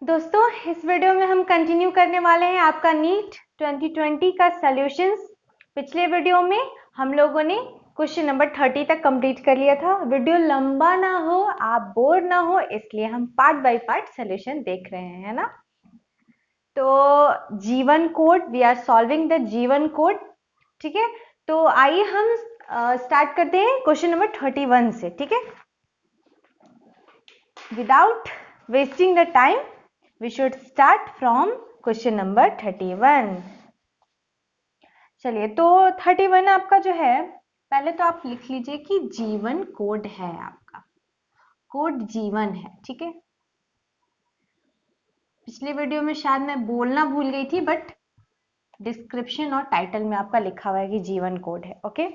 दोस्तों इस वीडियो में हम कंटिन्यू करने वाले हैं आपका नीट 2020 का सॉल्यूशंस। पिछले वीडियो में हम लोगों ने क्वेश्चन नंबर 30 तक कंप्लीट कर लिया था। वीडियो लंबा ना हो, आप बोर ना हो, इसलिए हम पार्ट बाय पार्ट सॉल्यूशन देख रहे हैं, है ना। तो Jeevan code, we are solving the Jeevan code. ठीक है, तो आइए हम स्टार्ट करते हैं क्वेश्चन नंबर 31 से। ठीक है, without wasting the time we should start from question number 31। चलिए, तो 31 आपका जो है, पहले तो आप लिख लीजिए कि जीवन कोड है, आपका कोड जीवन है। ठीक है, पिछले वीडियो में शायद मैं बोलना भूल गई थी, बट डिस्क्रिप्शन और टाइटल में आपका लिखा हुआ है कि जीवन कोड है। ओके,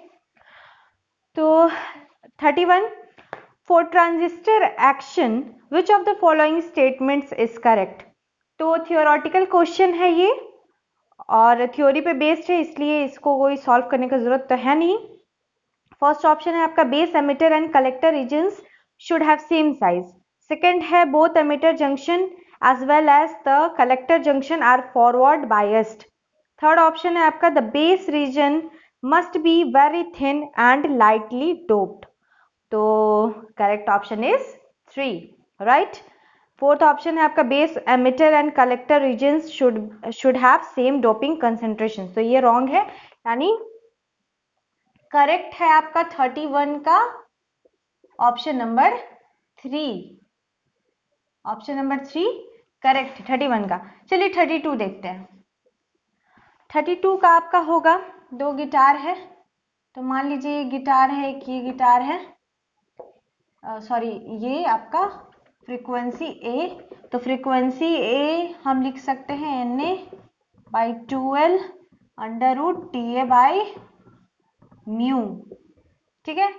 तो 31, for transistor action which of the following statements is correct. तो थियोरेटिकल क्वेश्चन है ये और थ्योरी पे बेस्ड है, इसलिए इसको कोई सॉल्व करने की जरूरत तो है नहीं। फर्स्ट ऑप्शन है आपका base emitter and collector regions should have same size. Second है both emitter junction as well as the collector junction are forward biased. Third option है आपका the base region must be very thin and lightly doped. तो correct option is 3, right. Fourth option है आपका base emitter and collector regions should have same doping concentration. तो ये wrong है, यानी correct है आपका 31 का option number 3। Option number 3 correct है 31 का। चलिए 32 देखते हैं। 32 का आपका होगा, दो गिटार है, तो मान लीजिए ये गिटार है, एक ये गिटार है, सॉरी ये आपका फ्रीक्वेंसी ए। तो फ्रीक्वेंसी ए हम लिख सकते हैं Na/12 √Ta/μ। ठीक है,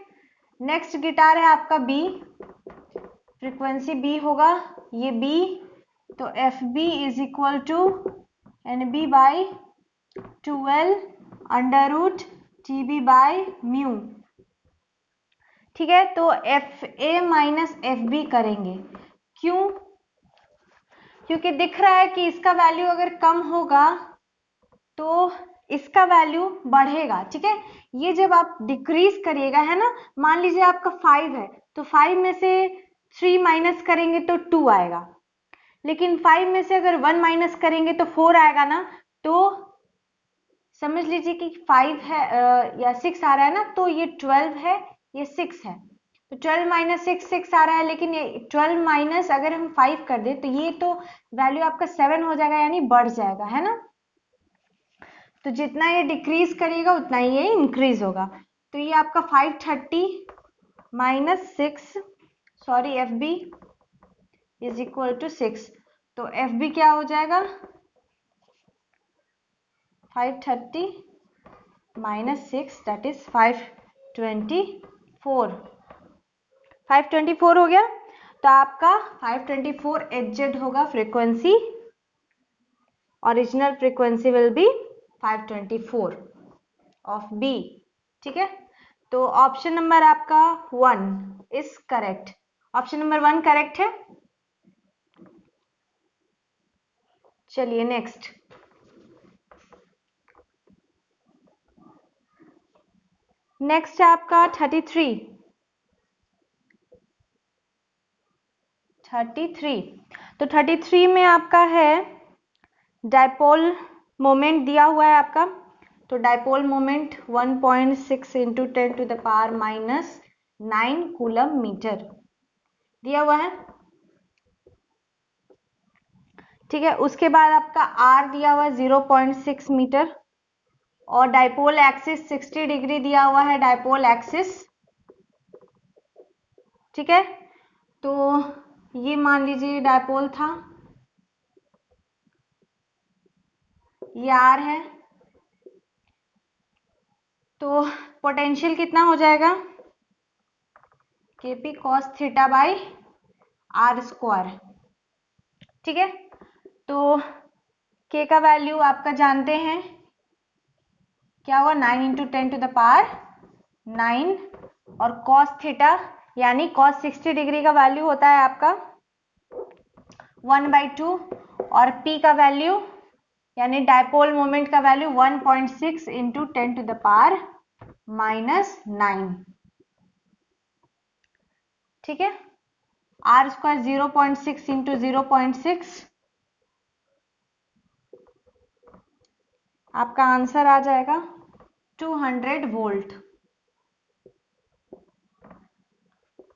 नेक्स्ट गिटार है आपका बी, फ्रीक्वेंसी बी होगा, ये बी, तो FB is equal to NB/12 √TB/μ। ठीक है, तो FA माइनस FB करेंगे, क्यों? क्योंकि दिख रहा है कि इसका वैल्यू अगर कम होगा तो इसका वैल्यू बढ़ेगा। ठीक है, ये जब आप डिक्रीज करिएगा, है ना, मान लीजिए आपका 5 है, तो 5 में से 3 माइनस करेंगे तो 2 आएगा, लेकिन 5 में से अगर 1 माइनस करेंगे तो 4 आएगा ना। तो समझ लीजिए कि 5 है या 6 आ रहा है ना, तो ये 12 है, ये 6 है, तो 12 माइनस 6 6 आ रहा है, लेकिन ये 12 माइनस अगर हम 5 कर दे तो ये तो वैल्यू आपका 7 हो जाएगा, यानी बढ़ जाएगा, है ना। तो जितना ये डिक्रीज करेगा उतना ही ये इंक्रीज होगा। तो ये आपका 530 minus 6, sorry FB is equal to 6। तो FB क्या हो जाएगा, 530 माइनस 6 दैट इज 524। 524 हो गया, तो आपका 524 HZ होगा frequency, original frequency will be 524 of B। ठीक है, तो ऑप्शन नंबर आपका 1 is correct. Option number 1 correct है। चलिए नेक्स्ट, नेक्स्ट है आपका 33। तो 33 में आपका है डायपोल मोमेंट दिया हुआ है आपका। तो dipole moment 1.6 into 10⁻⁻⁹ coulomb metre दिया हुआ है। ठीक है, उसके बाद आपका R दिया हुआ है 0.6 मीटर, और डायपोल एक्सिस 60 डिग्री दिया हुआ है, डायपोल एक्सिस। ठीक है, तो ये मान लीजिए डायपोल था, ये R है, तो पोटेंशियल कितना हो जाएगा, KP cos θ/r²। ठीक है, तो K का वैल्यू आपका जानते हैं क्या हुआ, 9 इंटू 10⁻⁹, और cos θ यानी cos 60 डिग्री का वैल्यू होता है आपका 1/2 और P का वैल्यू यानी डायपोल मोमेंट का वैल्यू 1.6 इंटू 10⁻⁹ ठीक है। R स्क्वायर 0.6 इंटू 0.6, आपका आंसर आ जाएगा 200 वोल्ट।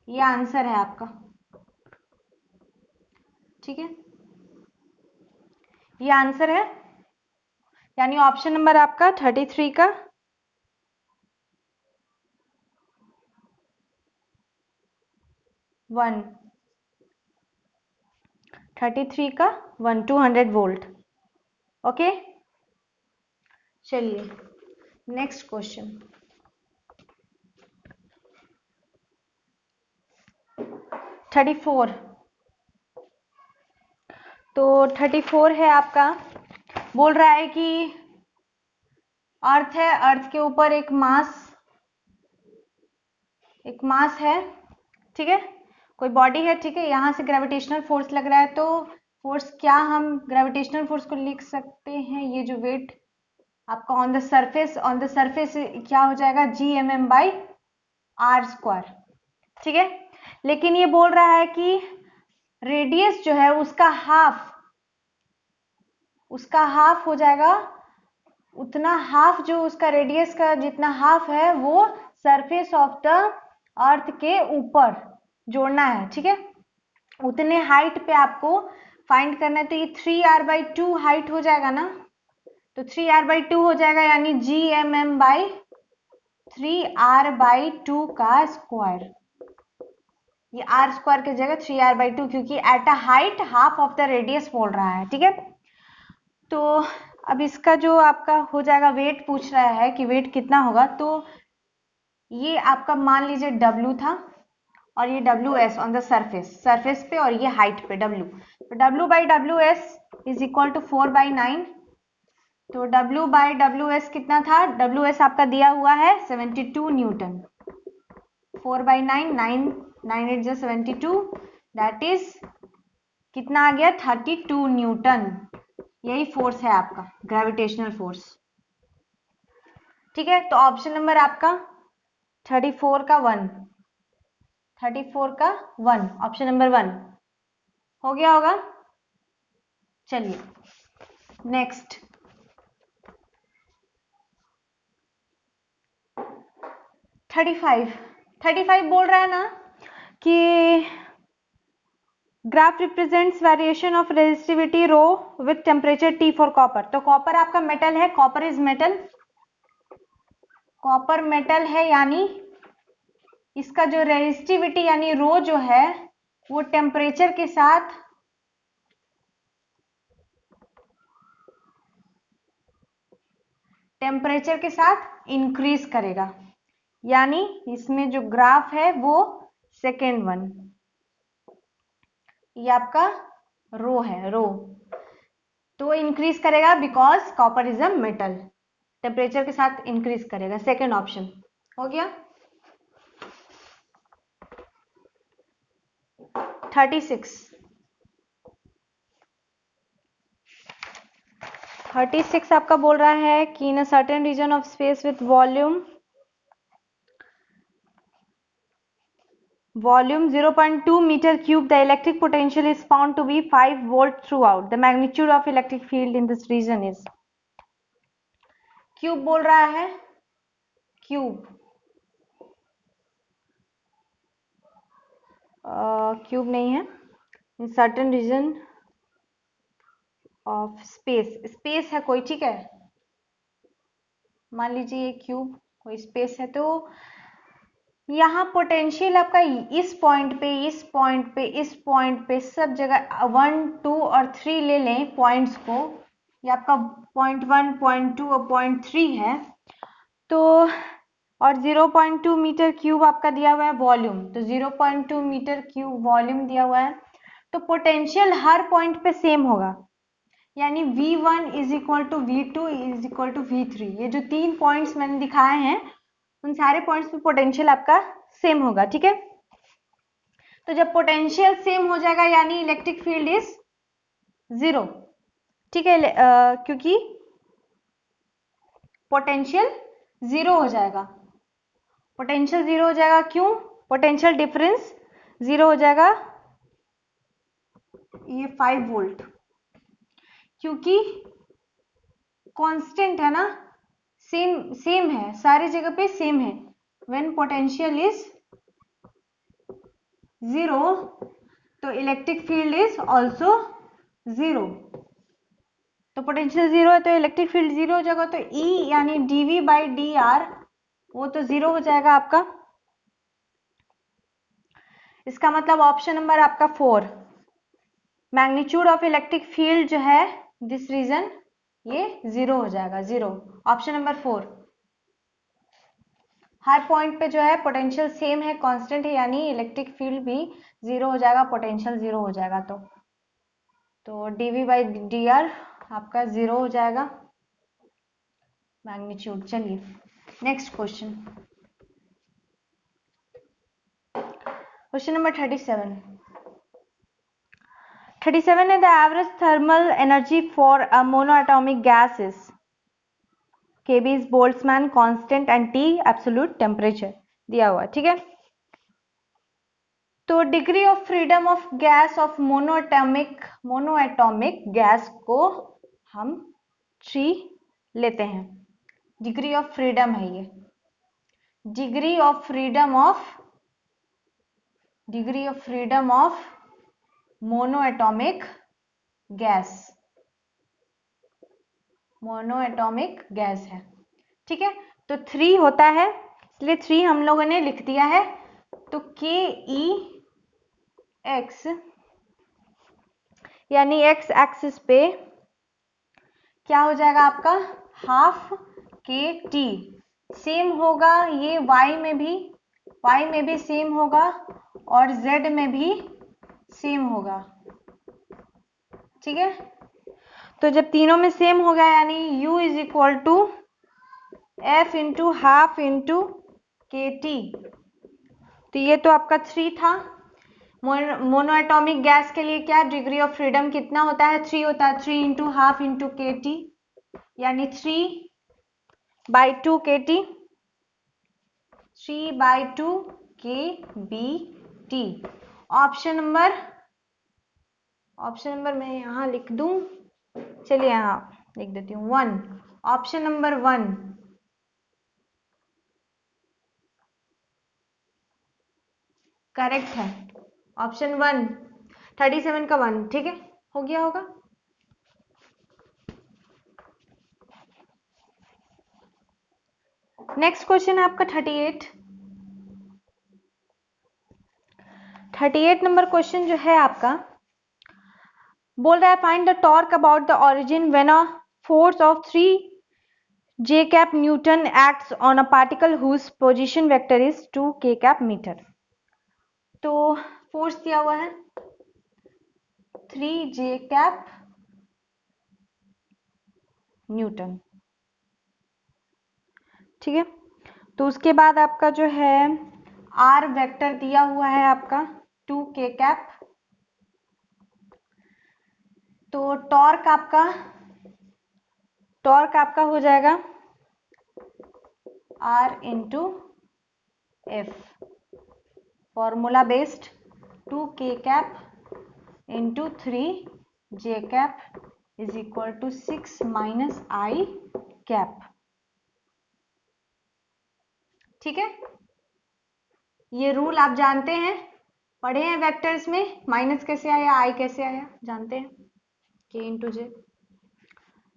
ये आंसर है आपका, ठीक है, ये आंसर है, यानी ऑप्शन नंबर आपका 33 का 1, 33 का 1, 200 वोल्ट। ओके, चलिए नेक्स्ट क्वेश्चन। 34, तो 34 है आपका, बोल रहा है कि अर्थ है, अर्थ के ऊपर एक मास है, ठीक है, कोई बॉडी है, ठीक है, यहां से ग्रेविटेशनल फोर्स लग रहा है, तो फोर्स क्या हम ग्रेविटेशनल फोर्स को लिख सकते हैं, ये जो वेट आपका ऑन द सरफेस क्या हो जाएगा, Gmm/r², ठीक है। लेकिन ये बोल रहा है कि रेडियस जो है उसका हाफ हो जाएगा, उतना हाफ, जो उसका रेडियस का जितना हाफ है वो सरफेस ऑफ द अर्थ के ऊपर जोड़ना है, ठीक है, उतने हाइट पे आपको फाइंड करना है। तो ये 3r/2 हाइट हो जाएगा ना, तो 3r/2 हो जाएगा, यानी Gmm/3r/2 का स्क्वायर, ये r स्क्वायर की जगह 3r/2, क्योंकि at a height half of the radius बोल रहा है, ठीक है। तो अब इसका जो आपका हो जाएगा, वेट पूछ रहा है कि वेट कितना होगा, तो ये आपका मान लीजिए W था और ये WS ऑन द सरफेस पे, और ये हाइट पे W, तो W/WS इज इक्वल टू 4/9, तो W/WS कितना था, WS आपका दिया हुआ है 72 न्यूटन, 4/9, 9 8 72, दैट इज कितना आ गया, 32 न्यूटन, यही फोर्स है आपका ग्रेविटेशनल फोर्स, ठीक है। तो ऑप्शन नंबर आपका 34 का 1, ऑप्शन नंबर 1 हो गया होगा। चलिए नेक्स्ट 35 बोल रहा है ना कि graph represents variation of resistivity rho with temperature T for copper. तो कॉपर आपका मेटल है, copper is metal, copper metal है, यानी इसका जो रेजिस्टिविटी यानी रो जो है वो टेम्परेचर के साथ इंक्रीज करेगा, यानी इसमें जो ग्राफ है वो सेकेंड वन, ये आपका रो है, रो तो इंक्रीज करेगा because copper is a metal, temperature के साथ इंक्रीज करेगा, सेकेंड ऑप्शन हो गया। 36 आपका बोल रहा है कि in a certain region of space with volume 0.2 meter cube, the electric potential is found to be 5 volt throughout. The magnitude of electric field in this region is, cube बोल रहा है, क्यूब नहीं है, in certain region of space है कोई, ठीक है, मान लीजिए ये क्यूब कोई स्पेस है, तो यहाँ पोटेंशियल आपका इस पॉइंट पे सब जगह 1 2 और 3 ले लें पॉइंट्स को, ये आपका 0.1 0.2 और 0.3 है, तो और 0.2 मीटर क्यूब आपका दिया हुआ है वॉल्यूम, तो 0.2 मीटर क्यूब वॉल्यूम दिया हुआ है, तो पोटेंशियल हर पॉइंट पे सेम होगा, यानी V1 is equal to V2 is equal to V3, ये जो 3 पॉइंट्स मैंने दिखाए हैं उन सारे पॉइंट्स पे पोटेंशियल आपका सेम होगा, ठीक है। तो जब पोटेंशियल सेम हो जाएगा यानी इलेक्ट्रिक फील्ड इज 0, ठीक है, क्योंकि पोटेंशियल 0 हो जाएगा, पोटेंशियल 0 हो जाएगा। क्यों? पोटेंशियल डिफरेंस 0 हो जाएगा, ये 5 वोल्ट, क्योंकि कांस्टेंट है ना, सेम सेम है, सारी जगह पे सेम है। व्हेन पोटेंशियल इज 0 तो इलेक्ट्रिक फील्ड इज ऑल्सो 0। तो पोटेंशियल 0 है तो इलेक्ट्रिक फील्ड 0 हो जाएगा, तो E यानी dV बाई डी आर वो तो 0 हो जाएगा आपका। इसका मतलब ऑप्शन नंबर आपका 4, मैग्नीट्यूड ऑफ इलेक्ट्रिक फील्ड जो है दिस रीजन ये 0 हो जाएगा, 0। ऑप्शन नंबर 4, हर पॉइंट पे जो है पोटेंशियल सेम है, कांस्टेंट है, यानी इलेक्ट्रिक फील्ड भी 0 हो जाएगा, पोटेंशियल 0 हो जाएगा। तो dV बाई डी आर आपका 0 हो जाएगा मैग्नीट्यूड। चलिए नेक्स्ट क्वेश्चन, क्वेश्चन नंबर 37 है, the average thermal energy for a monoatomic gas is, Kb is Boltzmann constant and T absolute temperature दिया हुआ, ठीक है। तो degree of freedom of gas off monoatomic gas को हम 3 लेते हैं। डिग्री ऑफ फ्रीडम है ये, degree of freedom of monoatomic gas है, ठीक है। तो 3 होता है, इसलिए 3 हम लोगों ने लिख दिया है। तो KEX यानी एक्स एक्सिस पे क्या हो जाएगा आपका, हाफ KT सेम होगा, ये y में भी सेम होगा और z में भी सेम होगा, ठीक है। तो जब तीनों में सेम हो गया यानी u is equal to F into half into KT। तो ये तो आपका 3 था। मोनोएटॉमिक गैस के लिए क्या डिग्री ऑफ फ्रीडम कितना होता है, 3 होता है, 3 इंटू हाफ इंटू KT यानी 3/2 KT, 3/2 KBT। ऑप्शन नंबर मैं यहां लिख दूं, चलिए यहां लिख देती हूँ 1। ऑप्शन नंबर 1 करेक्ट है, ऑप्शन 1 37 का 1, ठीक है, हो गया होगा। नेक्स्ट क्वेश्चन है आपका 38 नंबर क्वेश्चन जो है आपका, बोल रहा है find the torque about the origin when a force of 3 J cap Newton acts on a particle whose position vector is 2 K cap meter। तो फोर्स दिया हुआ है 3 J cap न्यूटन, ठीक है। तो उसके बाद आपका जो है R वेक्टर दिया हुआ है आपका 2 K cap। तो टॉर्क आपका हो जाएगा R into F, formula based 2 K cap into 3 J cap is equal to 6 minus I cap, ठीक है। ये रूल आप जानते हैं, पढ़े हैं वेक्टर्स में, माइनस कैसे आया, I कैसे आया जानते हैं, K इंटू J।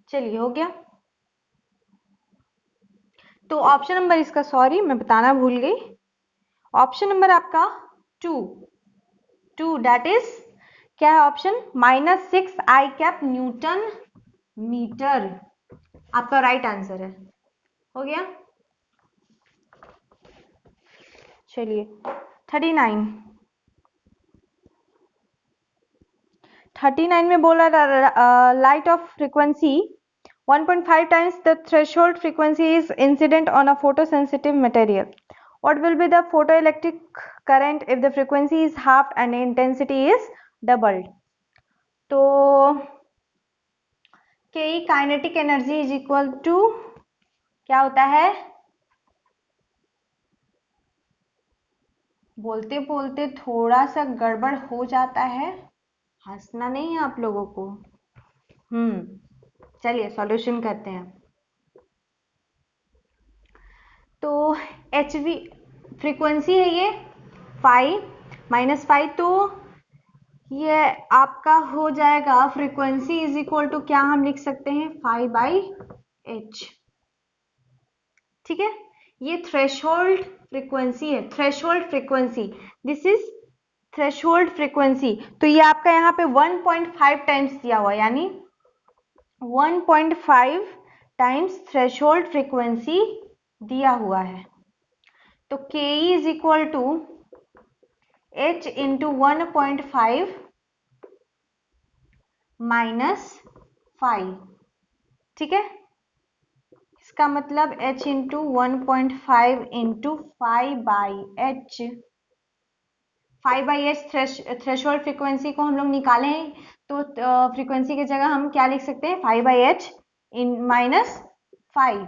चलिए हो गया। तो ऑप्शन नंबर इसका, सॉरी मैं बताना भूल गई, ऑप्शन नंबर आपका 2 दैट इज क्या है option, -6 I cap newton metre आपका राइट आंसर है, हो गया। चलिए 39 में बोला light of frequency 1.5 times the threshold frequency is incident on a photosensitive material. What will be the photoelectric current if the frequency is halved and intensity is doubled? तो K kinetic energy is equal to क्या होता है, बोलते बोलते थोड़ा सा गड़बड़ हो जाता है, हंसना नहीं है आप लोगों को। चलिए सॉल्यूशन करते हैं। तो एच वी फ्रीक्वेंसी है ये 5 -5, तो ये आपका हो जाएगा फ्रीक्वेंसी इज इक्वल टू क्या हम लिख सकते हैं 5/h। ठीक है, ये थ्रेशोल्ड फ्रीक्वेंसी है, threshold frequency, this is threshold frequency. तो ये आपका यहाँ पे 1.5 टाइम्स दिया हुआ, यानी 1.5 टाइम्स थ्रेशोल्ड फ्रीक्वेंसी दिया हुआ है। तो K is equal to h into 1.5 -5। ठीक है, इसका मतलब h into 1.5 into 5/h, 5/h threshold frequency को हम लोग निकाले हैं, तो फ्रीक्वेंसी की जगह हम क्या लिख सकते हैं 5/h in -5,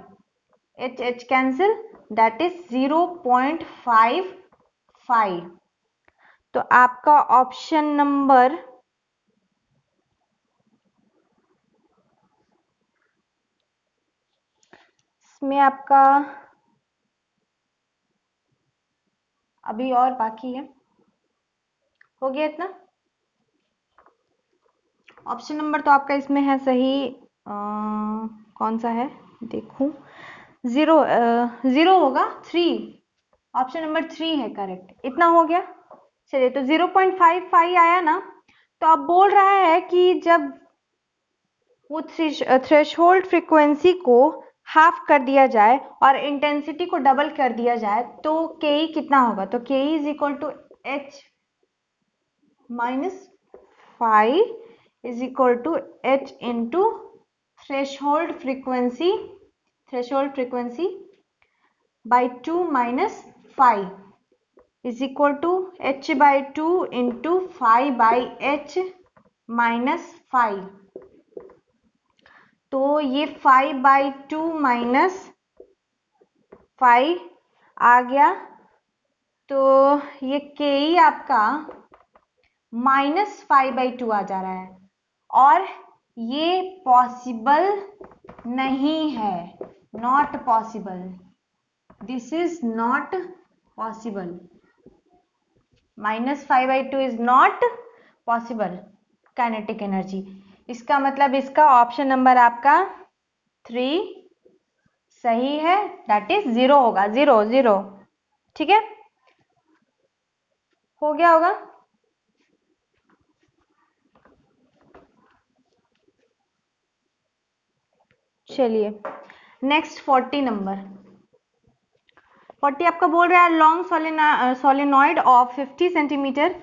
h cancel, that is 0.55। तो आपका ऑप्शन नंबर इसमें आपका अभी और बाकी है, हो गया इतना। ऑप्शन नंबर तो आपका इसमें है सही, कौन सा है देखूं, 0 होगा, 3, ऑप्शन नंबर 3 है करेक्ट। इतना हो गया। चलिए, तो 0.55 आया ना, तो अब बोल रहा है कि जब वो थ्रेशोल्ड फ्रीक्वेंसी को हाफ कर दिया जाए और इंटेंसिटी को डबल कर दिया जाए तो के कितना होगा। तो K is equal to h -5 is equal to h into threshold frequency by 2 -5 is equal to h/2 into 5/h -5। तो ये 5/2 -5 आ गया, तो ये के ही आपका -5/2 आ जा रहा है, और ये पॉसिबल नहीं है, not possible, this is not possible, -5/2 is not possible kinetic energy. इसका मतलब इसका ऑप्शन नंबर आपका 3 सही है, दैट इज 0 होगा, 0 ठीक है, हो गया होगा। चलिए नेक्स्ट 40 नंबर। 40 आपका बोल रहा है long solenoid of 50 centimetre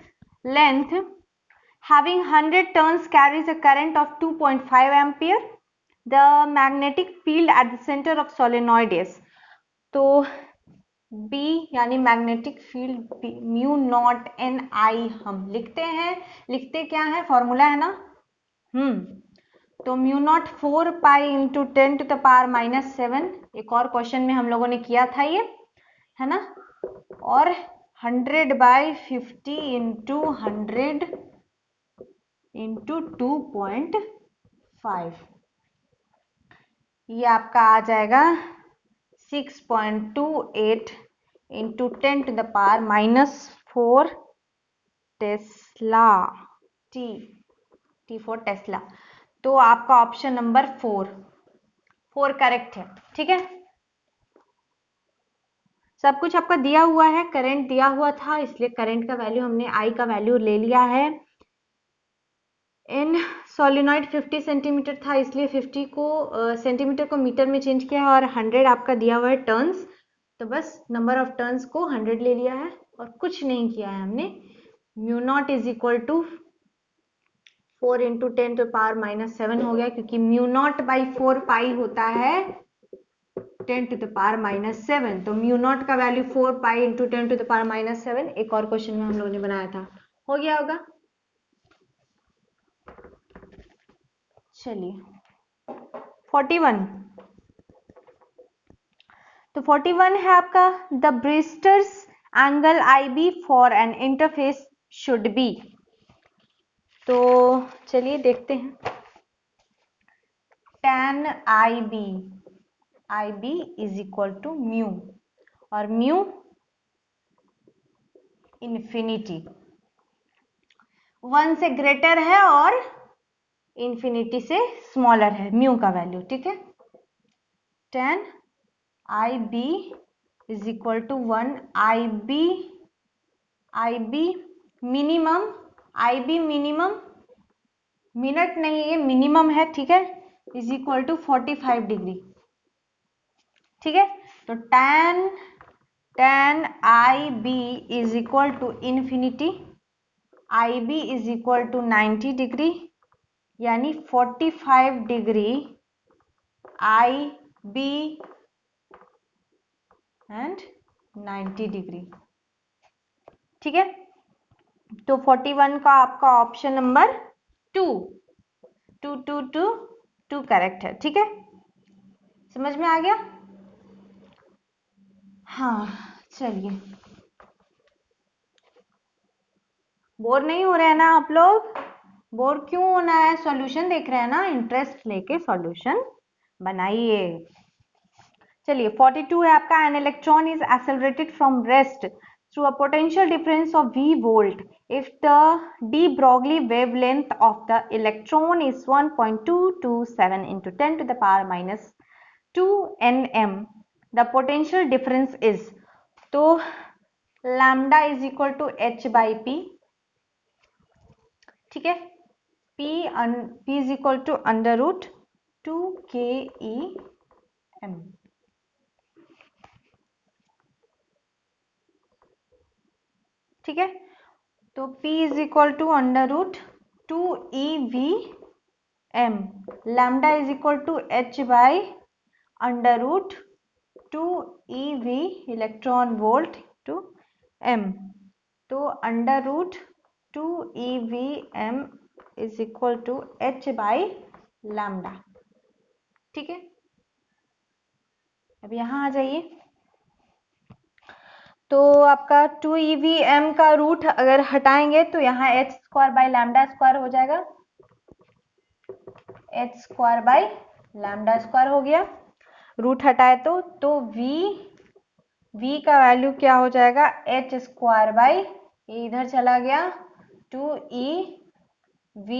length having 100 turns carries a current of 2.5 ampere. The magnetic field at the center of solenoid is, तो B यानी magnetic field mu naught N I हम लिखते क्या है, फॉर्मूला है ना, तो म्यू नॉट 4 इंटू 10⁻⁻7, एक और क्वेश्चन में हम लोगों ने किया था ये, है ना, और 100/50 इंटू 100 इंटू 2.5, ये आपका आ जाएगा 6.28 into 10⁻⁻4 Tesla, T for Tesla. तो आपका ऑप्शन नंबर 4 करेक्ट है। ठीक है, सब कुछ आपका दिया हुआ है, करंट दिया हुआ था, इसलिए करंट का वैल्यू हमने आई का वैल्यू ले लिया है। इन सोलिनॉइड 50 सेंटीमीटर था, इसलिए 50 को सेंटीमीटर को मीटर में चेंज किया है, और 100 आपका दिया हुआ है टर्न्स, तो बस नंबर ऑफ टर्न्स को 100 ले लिया है और कुछ नहीं किया है हमने। Mu naught is equal to 4 into 10⁻⁻7 हो गया, क्योंकि म्यू नॉट बाई 4 होता है 10⁻⁻7, तो म्यू नॉट का वैल्यू 4 इंटू 10⁻⁻7 एक और क्वेश्चन में हम लोगों ने बनाया था, हो गया होगा। चलिए 41, तो 41 है आपका the Brewster's angle I B for an interface should be. तो चलिए देखते हैं, tan I B is equal to mu, और म्यू इन्फिनिटी 1 से ग्रेटर है और इन्फिनिटी से स्मॉलर है म्यू का वैल्यू, ठीक है। tan I B is equal to 1, I B minimum, I B minimum minute नहीं, ये मिनिमम है, ठीक है, इज इक्वल टू 45 डिग्री, ठीक है। तो tan I B is equal to infinity, I B is equal to 90 degree, यानी 45 degree I B and 90 degree, ठीक है। तो 41 का आपका ऑप्शन नंबर 2 करेक्ट है, ठीक है, समझ में आ गया। हाँ चलिए, बोर नहीं हो रहे हैं ना आप लोग? बोर क्यों होना है, सॉल्यूशन देख रहे हैं ना, इंटरेस्ट लेके सॉल्यूशन बनाइए। चलिए 42 है आपका, an electron is accelerated from rest through a potential difference of V volt if the de Broglie wavelength of the electron is 1.227 into 10 to the power minus 2 nm. The potential difference is, तो lambda is equal to h by p, ठीक है, p is equal to under root 2 k e m, ठीक है। तो P is equal to under root 2 E V M, lambda is equal to h by under root 2 E V electron volt to m, तो under root 2 E V M is equal to h by lambda, ठीक है। अब यहाँ आ जाइए, तो आपका 2 EVM का root अगर हटाएंगे तो यहाँ h square by lambda square हो जाएगा, h square by lambda square हो गया, रूट हटाए तो v का वैल्यू क्या हो जाएगा, h स्क्वायर बाई, ये इधर चला गया 2 e v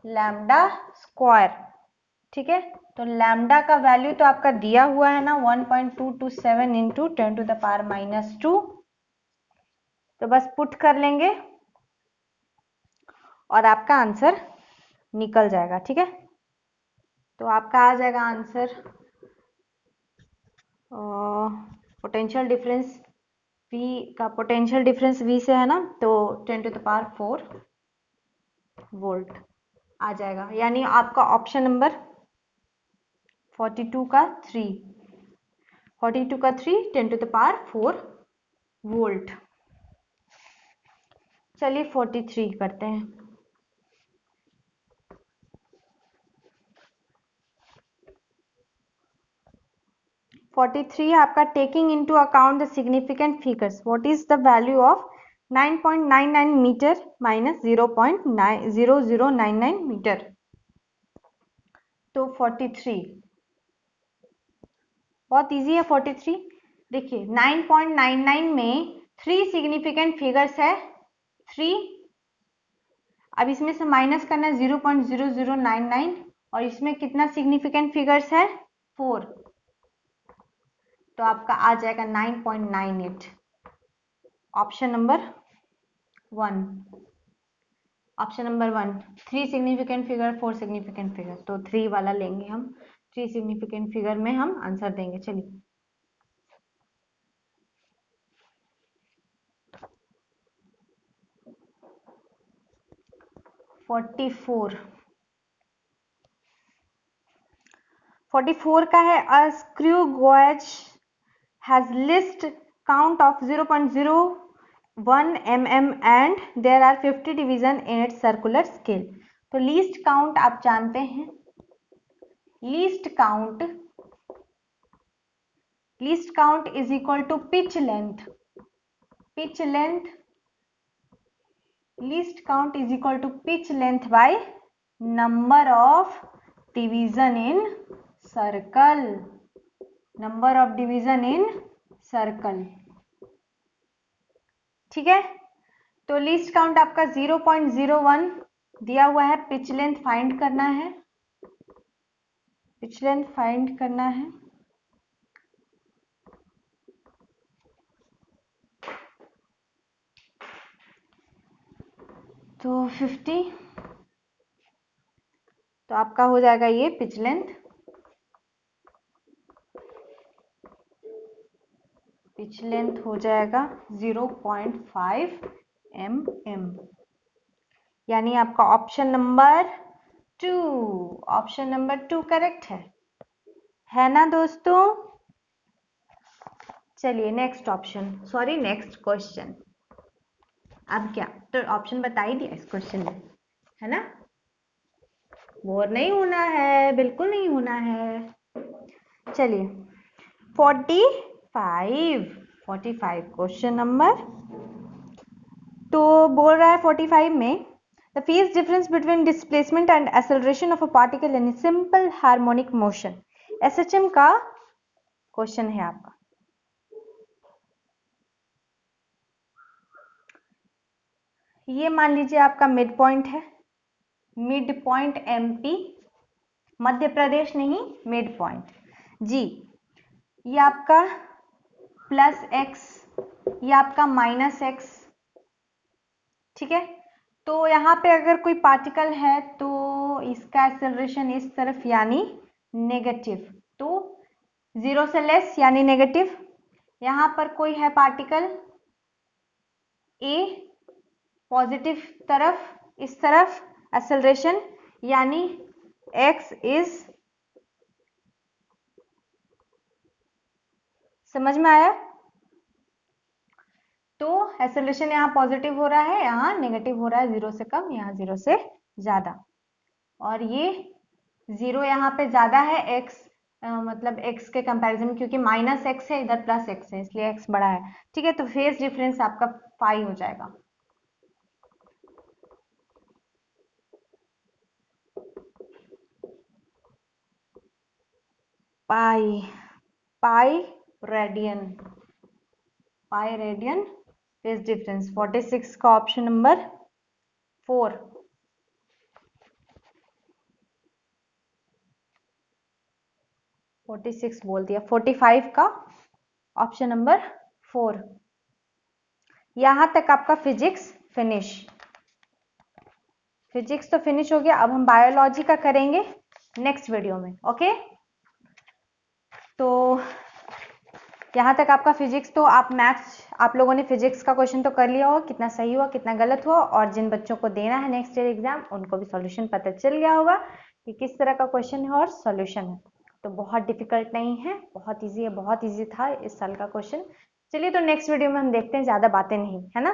लैम्डा स्क्वायर, ठीक है। तो लैम्डा का वैल्यू तो आपका दिया हुआ है ना 1.227 into 10 to the power minus 2, तो बस पुट कर लेंगे और आपका आंसर निकल जाएगा, ठीक है। तो आपका आ जाएगा आंसर, पोटेंशियल डिफरेंस V का, पोटेंशियल डिफरेंस V से है ना, तो 10 टू द पावर 4 वोल्ट आ जाएगा, यानी आपका ऑप्शन नंबर 42 का 3 10 टू द पावर 4 वोल्ट। चलिए 43 करते हैं। 43 आपका, taking into account the significant figures, what is the value of 9.99 metre minus 0.0099 metre. तो 43 बहुत इजी है। 43 देखिए, 9.99 में 3 सिग्निफिकेंट फिगर्स है, 3, अब इसमें से माइनस करना है 0.0099, और इसमें कितना सिग्निफिकेंट फिगर्स है, 4, तो आपका आ जाएगा 9.98, option number 1, option number 1, 3 significant figure 4 significant figure, तो 3 वाला लेंगे हम, 3 सिग्निफिकेंट फिगर में हम आंसर देंगे। चलिए 44 का है, a screw gauge has least count of 0.01 mm and there are 50 division in its circular scale। तो लीस्ट काउंट आप जानते हैं, least count is equal to pitch length, least count is equal to pitch length by number of division in circle, number of division in circle. ठीक है, तो least count आपका 0.01 दिया हुआ है, पिच लेंथ फाइंड करना है, पिच लेंथ फाइंड करना है। तो 50, तो आपका हो जाएगा ये पिच लेंथ, हो जाएगा 0.5 mm, यानी आपका ऑप्शन नंबर 2 करेक्ट है ना दोस्तों। चलिए नेक्स्ट क्वेश्चन। अब क्या, तो ऑप्शन बता ही दिया इस क्वेश्चन में, है ना। बोर नहीं होना है, बिल्कुल नहीं होना है। चलिए 45 क्वेश्चन नंबर, तो बोल रहा है 45 में the phase difference between displacement and acceleration of a particle in simple harmonic motion, SHM का क्वेश्चन है आपका। ये मान लीजिए आपका मिड पॉइंट है, mid point MP, Madhya Pradesh नहीं, मिड पॉइंट जी। ये आपका प्लस एक्स, ये आपका माइनस एक्स। ठीक है, तो यहाँ पे अगर कोई पार्टिकल है तो इसका एक्सेलरेशन इस तरफ यानी नेगेटिव, तो 0 से लेस यानी नेगेटिव। यहाँ पर कोई है पार्टिकल ए, पॉजिटिव तरफ, इस तरफ एक्सेलरेशन यानी x इज, समझ में आया। तो एक्सेलरेशन यहाँ पॉजिटिव हो रहा है, यहाँ नेगेटिव हो रहा है, 0 से कम, यहाँ 0 से ज्यादा। और ये 0 यहाँ पे ज्यादा है x, मतलब x के कंपैरिजन, क्योंकि माइनस x है, इधर प्लस x है, इसलिए x बड़ा है। ठीक है, तो फेज डिफरेंस आपका पाई हो जाएगा। Pi radian phase difference. 46 का ऑप्शन नंबर 4, 46 बोल दिया, 45 का ऑप्शन नंबर 4। यहां तक आपका फिजिक्स तो फिनिश हो गया। अब हम बायोलॉजी का करेंगे नेक्स्ट वीडियो में। ओके, तो यहाँ तक आपका फिजिक्स, तो आप मैथ्स, आप लोगों ने फिजिक्स का क्वेश्चन तो कर लिया होगा, कितना सही हुआ कितना गलत हुआ, और जिन बच्चों को देना है नेक्स्ट ईयर एग्जाम उनको भी सॉल्यूशन पता चल गया होगा कि किस तरह का क्वेश्चन है और सॉल्यूशन है। तो बहुत डिफिकल्ट नहीं है, बहुत ईजी है, बहुत ईजी था इस साल का क्वेश्चन। चलिए, तो नेक्स्ट वीडियो में हम देखते हैं, ज्यादा बातें नहीं, है ना।